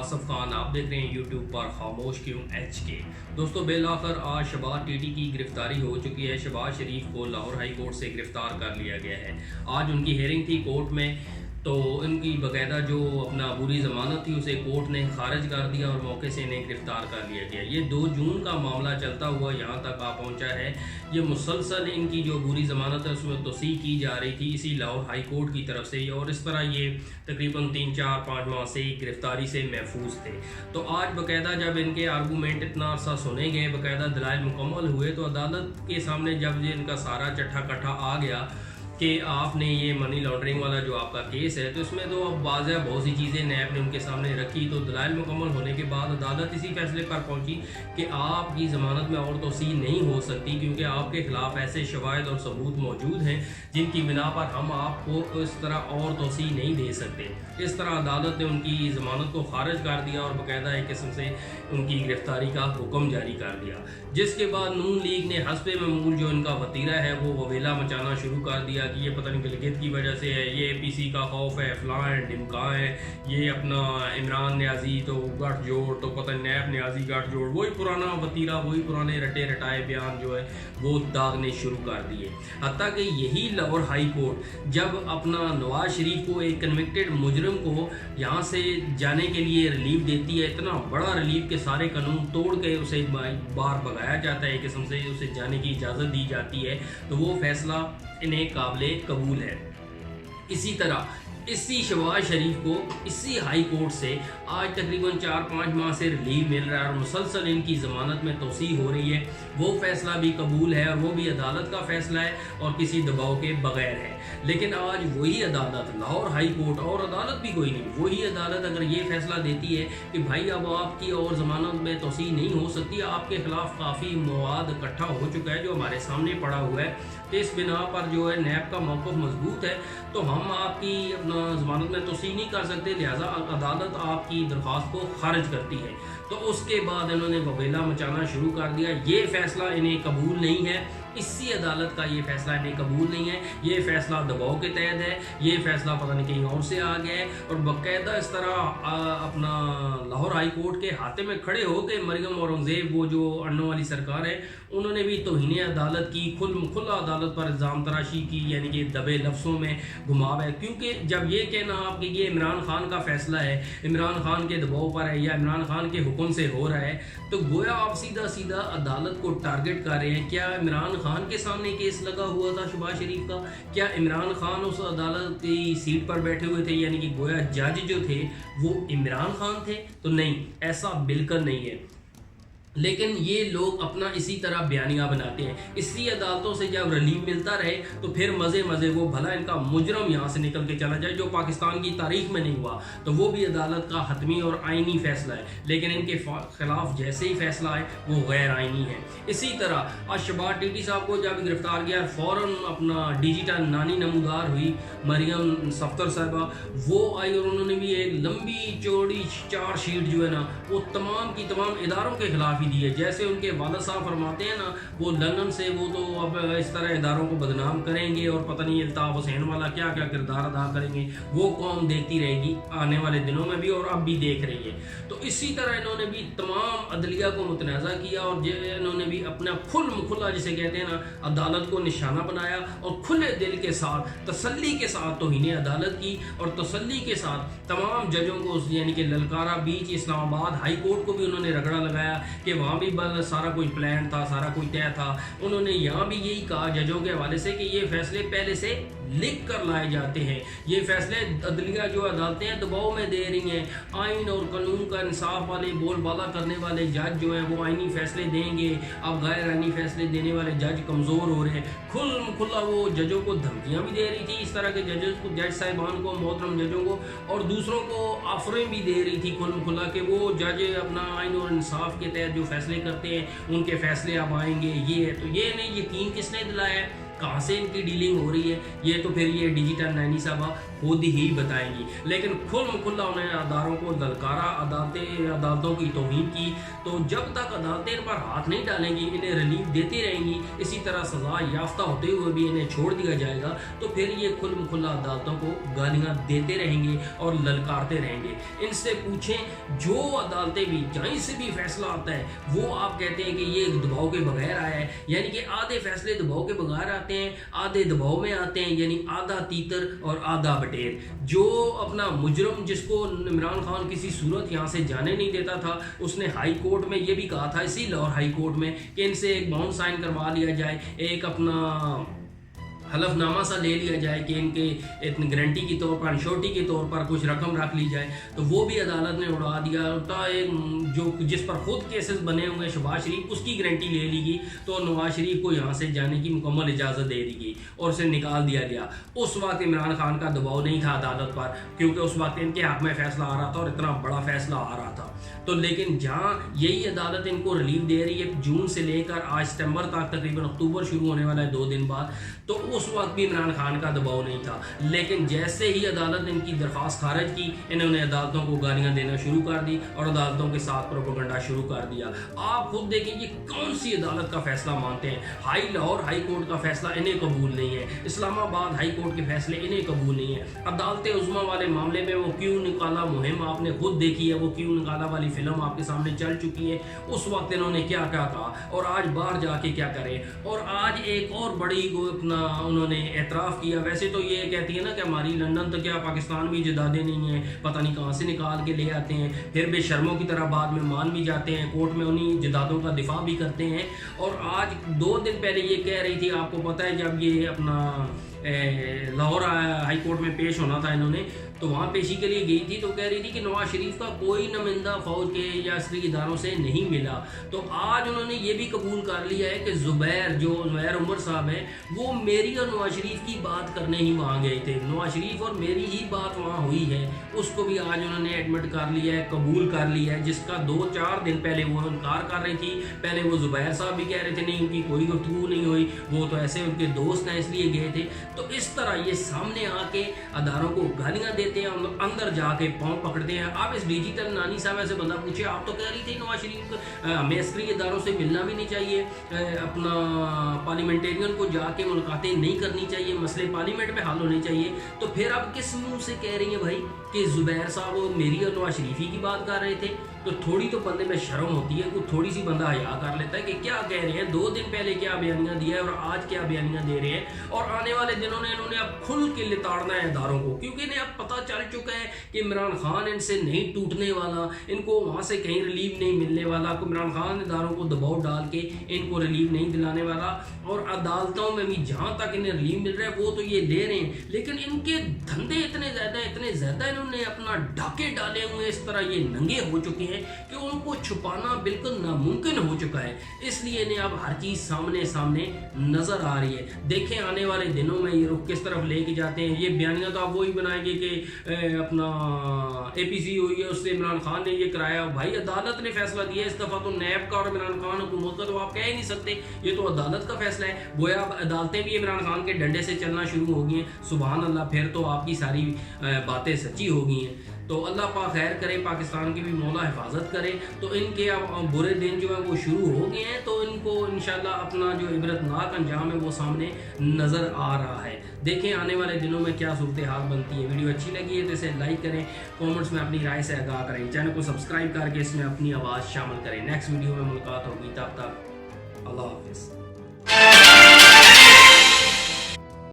आसफ खान, आप देख रहे हैं यूट्यूब पर खामोश क्यों HK। दोस्तों, बिलाखिर आज शहबाज टीटी की गिरफ्तारी हो चुकी है। शहबाज शरीफ को लाहौर हाई कोर्ट से गिरफ्तार कर लिया गया है। आज उनकी हेयरिंग थी कोर्ट में, तो इनकी बाकायदा जो अपना बुरी ज़मानत थी उसे कोर्ट ने खारिज कर दिया और मौके से इन्हें गिरफ़्तार कर लिया गया। ये 2 जून का मामला चलता हुआ यहाँ तक आ पहुँचा है। ये मुसलसल इनकी जो बुरी ज़मानत है उसमें तोसी की जा रही थी इसी लाहौर हाई कोर्ट की तरफ से, और इस तरह ये तकरीबन 3-4-5 माह से गिरफ़्तारी से महफूज थे। तो आज बाकायदा जब इनके आर्गूमेंट इतना अरसा सुने गए, बाकायदा दलाइल मुकम्मल हुए, तो अदालत के सामने जब ये इनका सारा चट्ठा कट्ठा आ गया कि आपने ये मनी लॉन्ड्रिंग वाला जो आपका केस है, तो इसमें तो अब वाज़ह बहुत सी चीज़ें नैब ने उनके सामने रखी। तो दलाइल मुकम्मल होने के बाद अदालत इसी फैसले पर पहुंची कि आपकी ज़मानत में और तोसी नहीं हो सकती, क्योंकि आपके ख़िलाफ़ ऐसे शवाहिद और सबूत मौजूद हैं जिनकी बिना पर हम आपको इस तरह और तोसी नहीं दे सकते। इस तरह अदालत ने उनकी ज़मानत को खारिज कर दिया और बाकायदा एक किस्म से उनकी गिरफ्तारी का हुक्म जारी कर दिया, जिसके बाद नून लीग ने हस्बे ममूल जो इनका वतीरा है वो ववेला मचाना शुरू कर दिया कि ये पता नहीं गिलगित की वजह से है, ये APC का खौफ है, फलां है, ढिमका है, ये अपना इमरान न्याजी तो गठजोड़, तो पता नहीं नैब न्याजी गठजोड़, वही पुराना वतीरा, वही पुराने रटे रटाए बयान जो है वो दागने शुरू कर दिए। हत्ता कि यही लाहौर हाई कोर्ट जब अपना नवाज शरीफ को, एक कन्विक्टेड मुजरिम को यहाँ से जाने के लिए रिलीफ देती है, इतना बड़ा रिलीफ के सारे कानून तोड़ के उसे बाहर भगाया जाता है, एक किस्म से उसे जाने की इजाज़त दी जाती है, तो वो फैसला इन्हें काबिले कबूल है। इसी तरह इसी शहबाज शरीफ को इसी हाई कोर्ट से आज तकरीबन 4-5 माह से रिलीव मिल रहा है और मुसलसल इनकी ज़मानत में तोसी हो रही है। वो फैसला भी कबूल है और वो भी अदालत का फैसला है और किसी दबाव के बगैर है। लेकिन आज वही अदालत, लाहौर हाई कोर्ट, और अदालत भी कोई नहीं, वही अदालत अगर ये फैसला देती है कि भाई अब आपकी और ज़मानत में तोसी नहीं हो सकती, आपके ख़िलाफ़ काफ़ी मवाद इकट्ठा हो चुका है जो हमारे सामने पड़ा हुआ है, तो इस बिना पर जो है नैब का मौक़िफ़ मजबूत है, तो हम आपकी अपना ज़मानत में तोसी नहीं कर सकते, लिहाजा अदालत आपकी दरख्वास्त को खारिज करती है। तो उसके बाद इन्होंने वबेला मचाना शुरू कर दिया। ये फ़ैसला इन्हें कबूल नहीं है, इसी अदालत का ये फ़ैसला इन्हें कबूल नहीं है, ये फ़ैसला दबाव के तहत है, ये फ़ैसला पता नहीं कहीं और से आ गया है। और बाकायदा इस तरह अपना लाहौर हाई कोर्ट के हाथे में खड़े हो के मरियम औरंगज़ेब, वो जो अन्नों वाली सरकार है, उन्होंने भी तौहीन अदालत की, खुला अदालत पर इल्ज़ाम तराशी की, यानी कि दबे लफ्ज़ों में घुमाव है। क्योंकि जब ये कहना आप कि ये इमरान खान का फ़ैसला है, इमरान खान के दबाव पर है या इमरान खान के हुक्म से हो रहा है, तो गोया आप सीधा सीधा अदालत को टारगेट कर रहे हैं। क्या इमरान खान के सामने केस लगा हुआ था शहबाज शरीफ का? क्या इमरान खान उस अदालत की सीट पर बैठे हुए थे, यानी कि गोया जज जो थे वो इमरान खान थे? तो नहीं, ऐसा बिल्कुल नहीं है। लेकिन ये लोग अपना इसी तरह बयानियाँ बनाते हैं। इसी अदालतों से जब रिलीफ मिलता रहे तो फिर मज़े वो भला इनका मुजरम यहाँ से निकल के चला जाए, जो पाकिस्तान की तारीख में नहीं हुआ, तो वो भी अदालत का हतमी और आइनी फ़ैसला है। लेकिन इनके ख़िलाफ़ जैसे ही फ़ैसला है वो गैर आइनी है। इसी तरह आज शहबाज टीटी साहब को जब गिरफ़्तार किया, फ़ौरन अपना डिजिटल नानी नमूदार हुई मरियम सफ्तर साहिबा, वो आई और उन्होंने भी एक लंबी चौड़ी चार्जशीट जो है ना वो तमाम की तमाम इदारों के ख़िलाफ़ दिए। जैसे उनके वालिद साहब फरमाते हैं ना, वो लंदन से वो तो अब इस तरह इदारों को बदनाम करेंगे और पता नहीं अल्ताफ़ हुसैन वाला क्या क्या किरदार अदा करेंगे, वो कौम देखती रहेगी आने वाले दिनों में भी और अब भी देख रही है। तो इसी तरह इन्होंने भी तमाम अदलिया को मुतनाज़ा किया और इन्होंने भी अपना खुला जिसे कहते हैं ना अदालत को निशाना बनाया और खुले दिल के साथ, तसल्ली के साथ तौहीन अदालत की और तसल्ली के साथ तमाम जजों को, यानी कि ललकारा बीच इस्लामाबाद हाई कोर्ट को भी उन्होंने रगड़ा लगाया कि वहाँ भी सारा कोई प्लान था, सारा कोई तय था। उन्होंने यहाँ भी यही कहा जजों के हवाले से कि ये फैसले पहले से लिख कर लाए जाते हैं, ये फैसले अदलिया जो अदालतें हैं दबाव में दे रही हैं, आइन और कानून का इंसाफ वाले बोलबाला करने वाले जज जो हैं वो आइनी फैसले देंगे, अब गैर आइनी फैसले देने वाले जज कमज़ोर हो रहे हैं। खुला वो जजों को धमकियाँ भी दे रही थी, इस तरह के जजेस को, जज साहिबान को, मोहतरम जजों को, और दूसरों को ऑफरें भी दे रही थी खुला कि वो जज अपना आइन और इंसाफ के तहत जो जो फैसले करते हैं उनके फैसले अब आएंगे, ये है। तो ये नहीं यकीन किसने दिलाया है, कहाँ से इनकी डीलिंग हो रही है, ये तो फिर ये डिजिटल नैनी साहबा खुद ही बताएंगी। लेकिन खुला उन्हें अदारों को ललकारा, अदालतों की तौहीन की। तो जब तक अदालतें इन पर हाथ नहीं डालेंगी, इन्हें रिलीफ देती रहेंगी, इसी तरह सजा याफ्ता होते हुए भी इन्हें छोड़ दिया जाएगा, तो फिर ये खुला अदालतों को गालियाँ देते रहेंगे और ललकारते रहेंगे। इनसे पूछें, जो अदालतें भी जहीं से भी फैसला आता है वो आप कहते हैं कि ये दबाव के बगैर आया है, यानी कि आधे फैसले दबाव के बगैर आते हैं, आधे दबाव में आते हैं, यानी आधा तीतर और आधा बटेर। जो अपना मुजरम जिसको इमरान खान किसी सूरत यहाँ से जाने नहीं देता था, उसने हाई कोर्ट में ये भी कहा था, इसी लाहौर हाई कोर्ट में, कि इनसे एक बॉन्ड साइन करवा लिया जाए, एक अपना हलफनामा सा ले लिया जाए कि इनके इतनी गारंटी के तौर पर, इंश्योरिटी के तौर पर कुछ रकम रख ली जाए। तो वो भी अदालत ने उड़ा दिया। जो जिस पर खुद केसेस बने हुए शहबाज शरीफ, उसकी गारंटी ले ली गई, तो नवाज शरीफ को यहाँ से जाने की मुकम्मल इजाज़त दे दी गई और उसे निकाल दिया गया। उस वक्त इमरान खान का दबाव नहीं था अदालत पर, क्योंकि उस वक्त इनके हक में फैसला आ रहा था और इतना बड़ा फैसला आ रहा था। तो लेकिन जहाँ यही अदालत इनको रिलीफ दे रही है जून से लेकर आज सितंबर तक, तकरीबन अक्टूबर शुरू होने वाला है 2 दिन बाद, तो उस वक्त भी इमरान खान का दबाव नहीं था। लेकिन जैसे ही अदालत ने इनकी दरख्वास्त खारिज की, इन्होंने अदालतों को गालियाँ देना शुरू कर दी और अदालतों के साथ प्रोपेगेंडा शुरू कर दिया। आप खुद देखें ये कौन सी अदालत का फैसला मानते हैं। लाहौर हाई कोर्ट का फैसला इन्हें कबूल नहीं है, इस्लामाबाद हाई कोर्ट के फैसले इन्हें कबूल नहीं है। अदालत उज़्मा वाले मामले में वो क्यों निकाला मुहिम आपने खुद देखी है, वो क्यों निकाला वाली फिल्म आपके सामने चल चुकी है। उस वक्त इन्होंने क्या क्या कहा और आज बाहर जाके क्या करें। और आज एक और बड़ी अपना उन्होंने एतराफ़ किया। वैसे तो ये कहती है ना कि हमारी लंदन तो क्या पाकिस्तान भी जदादे नहीं है, पता नहीं कहाँ से निकाल के ले आते हैं, फिर बेशर्मों की तरह बाद में मान भी जाते हैं, कोर्ट में उन्हीं जदादों का दिफा भी करते हैं। और आज 2 दिन पहले ये कह रही थी, आपको पता है जब ये अपना लाहौर हाई कोर्ट में पेश होना था इन्होंने, तो वहाँ पेशी के लिए गई थी, तो कह रही थी कि नवाज शरीफ का कोई नुमाइंदा फौज के या असली इदारों से नहीं मिला। तो आज उन्होंने ये भी कबूल कर लिया है कि ज़ुबैर उमर साहब हैं, वो मेरी और नवाज शरीफ की बात करने ही वहाँ गए थे, नवाज शरीफ और मेरी ही बात वहाँ हुई है। उसको भी आज उन्होंने एडमिट कर लिया है, कबूल कर लिया है, जिसका 2-4 दिन पहले वो इनकार कर रही थी। पहले वो ज़ुबैर साहब भी कह रहे थे नहीं उनकी कोई गुफ्तगू नहीं हुई, वो तो ऐसे उनके दोस्त हैं इसलिए गए थे। तो इस तरह ये सामने आके अदारों को गालियाँ देते हैं, अंदर जाके पाँव पकड़ते हैं। आप इस डिजिटल नानी साहब से बंदा पूछे, आप तो कह रही थी नवाज शरीफ हमें अस्करी इदारों से मिलना भी नहीं चाहिए, अपना पार्लियामेंटेरियन को जाके मुलाकातें नहीं करनी चाहिए, मसले पार्लियामेंट में हल होने चाहिए। तो फिर आप किस मुंह से कह रही हैं भाई कि ज़ुबैर साहब मेरी और नवाज शरीफ की बात कर रहे थे। तो थोड़ी तो बंदे में शर्म होती है, कुछ थोड़ी सी बंदा हया कर लेता है कि क्या कह रहे हैं, 2 दिन पहले क्या बयानियाँ दिया है और आज क्या बयानियाँ दे रहे हैं। और आने वाले दिनों में इन्होंने अब खुल के लिताड़ना है इदारों को, क्योंकि इन्हें अब पता चल चुका है कि इमरान खान इनसे नहीं टूटने वाला, इनको वहाँ से कहीं रिलीफ नहीं मिलने वाला। इमरान खान इदारों को दबाव डाल के इनको रिलीफ नहीं दिलाने वाला। और अदालतों में भी जहाँ तक इन्हें रिलीफ मिल रहा है वो तो ये ले रहे हैं, लेकिन इनके धंधे इतने ज़्यादा इन्होंने अपना डाके डाले हुए, इस तरह ये नंगे हो चुके हैं कि उनको छुपाना बिल्कुल नामुमकिन हो चुका है। इसलिए इन्हें अब हर चीज़ सामने नज़र आ रही है। देखें आने वाले दिनों में ये रुख किस तरफ लेके जाते हैं। ये बयानियाँ तो आप वही बनाएंगे कि अपना APC हुई है उससे इमरान खान ने ये कराया। भाई अदालत ने फैसला दिया, इस दफ़ा तो नैब का और इमरान खान हुकूमत का तो आप कह ही नहीं सकते, ये तो अदालत का फैसला है। गोया अब अदालतें भी इमरान खान के डंडे से चलना शुरू हो गई हैं। सुभान अल्लाह, फिर तो आपकी सारी बातें सच्ची हो गई हैं। तो अल्लाह पाक खैर करे, पाकिस्तान की भी मौला हिफाजत करे। तो इनके अब बुरे दिन जो है वो शुरू हो गए हैं, तो इनको इंशाल्लाह अपना जो इबरतनाक अंजाम है वो सामने नज़र आ रहा है। देखें आने वाले दिनों में क्या सूरत हाल बनती है। वीडियो अच्छी लगी है तो इसे लाइक करें, कमेंट्स में अपनी राय से आगाह करें, चैनल को सब्सक्राइब करके इसमें अपनी आवाज़ शामिल करें। नेक्स्ट वीडियो में मुलाकात होगी, तब तक अल्लाह हाफिज़।